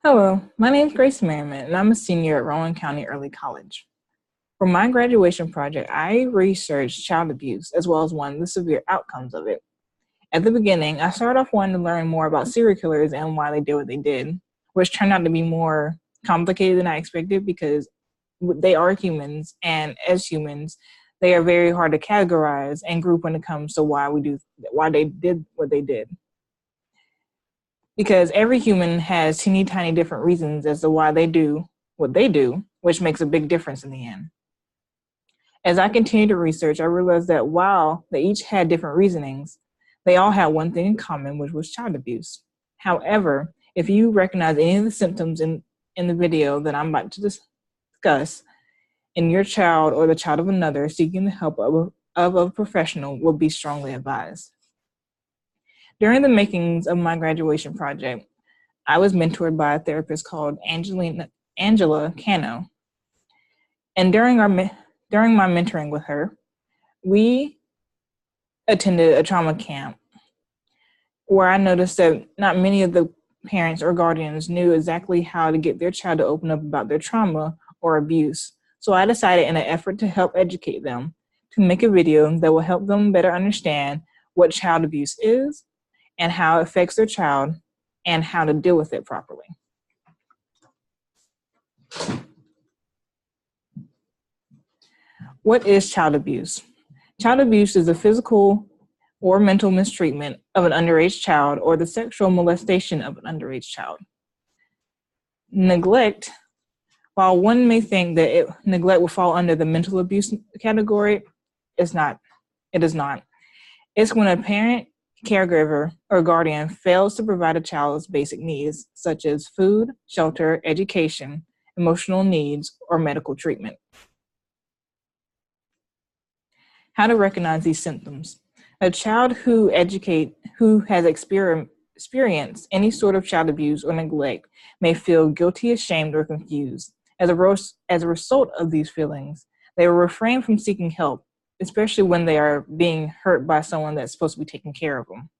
Hello, my name is Grace Merriman, and I'm a senior at Rowan County Early College. For my graduation project, I researched child abuse as well as one of the severe outcomes of it. At the beginning, I started off wanting to learn more about serial killers and why they did what they did, which turned out to be more complicated than I expected because they are humans, and as humans, they are very hard to categorize and group when it comes to why they did what they did. Because every human has teeny tiny different reasons as to why they do what they do, which makes a big difference in the end. As I continued to research, I realized that while they each had different reasonings, they all had one thing in common, which was child abuse. However, if you recognize any of the symptoms in the video that I'm about to discuss, in your child or the child of another, seeking the help of a professional will be strongly advised. During the makings of my graduation project, I was mentored by a therapist called Angela Cano. And during my mentoring with her, we attended a trauma camp where I noticed that not many of the parents or guardians knew exactly how to get their child to open up about their trauma or abuse. So I decided, in an effort to help educate them, to make a video that will help them better understand what child abuse is and how it affects their child and how to deal with it properly. What is child abuse? Child abuse is the physical or mental mistreatment of an underage child or the sexual molestation of an underage child. Neglect, while one may think that neglect will fall under the mental abuse category, it is not. It's when a parent, caregiver, or guardian fails to provide a child's basic needs, such as food, shelter, education, emotional needs, or medical treatment. How to recognize these symptoms. A child who has experienced any sort of child abuse or neglect may feel guilty, ashamed, or confused. As a result of these feelings, they will refrain from seeking help, especially when they are being hurt by someone that's supposed to be taking care of them.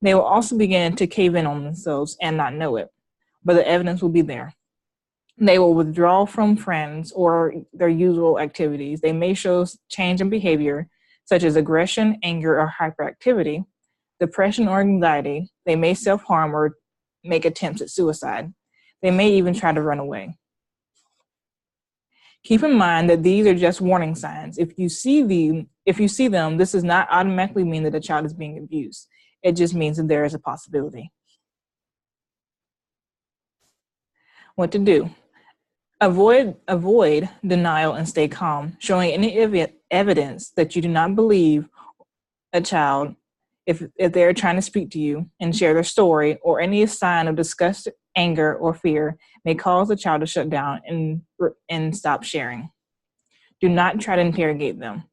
They will also begin to cave in on themselves and not know it, but the evidence will be there. They will withdraw from friends or their usual activities. They may show change in behavior, such as aggression, anger, or hyperactivity, depression or anxiety. They may self-harm or make attempts at suicide. They may even try to run away. Keep in mind that these are just warning signs. If you see them, this does not automatically mean that a child is being abused. It just means that there is a possibility. What to do? Avoid denial and stay calm, showing any evidence that you do not believe a child if they're trying to speak to you and share their story, or any sign of disgust, anger, or fear may cause the child to shut down and stop sharing. Do not try to interrogate them.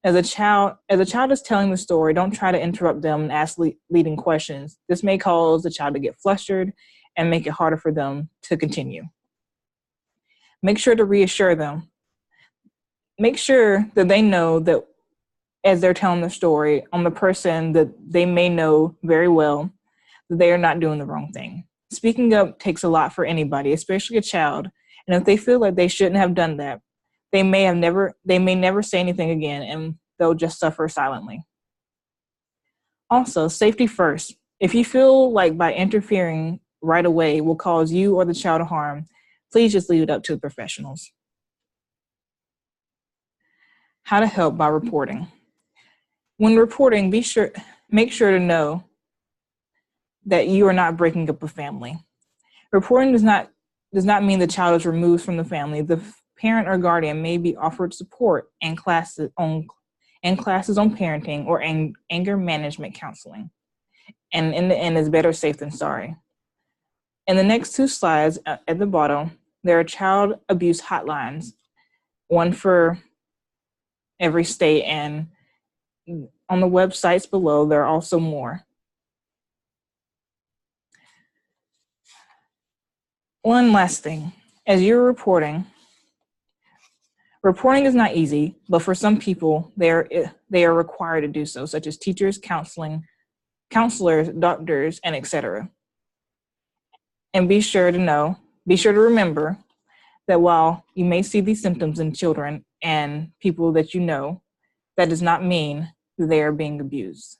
As a child is telling the story, don't try to interrupt them and ask leading questions. This may cause the child to get flustered and make it harder for them to continue. Make sure to reassure them. Make sure that they know that as they're telling the story on the person that they may know very well, that they are not doing the wrong thing. Speaking up takes a lot for anybody, especially a child. And if they feel like they shouldn't have done that, they may never say anything again, and they'll just suffer silently. Also, safety first. If you feel like by interfering right away will cause you or the child harm, please just leave it up to the professionals. How to help by reporting. When reporting, make sure to know that you are not breaking up a family. Reporting does not mean the child is removed from the family. The parent or guardian may be offered support and classes on parenting or anger management counseling. And in the end, it's better safe than sorry. In the next two slides at the bottom, there are child abuse hotlines, one for every state, and on the websites below, there are also more. One last thing, as you're reporting is not easy, but for some people, they are required to do so, such as teachers, counselors, doctors, and etc. And be sure to remember that while you may see these symptoms in children and people that you know, that does not mean they are being abused.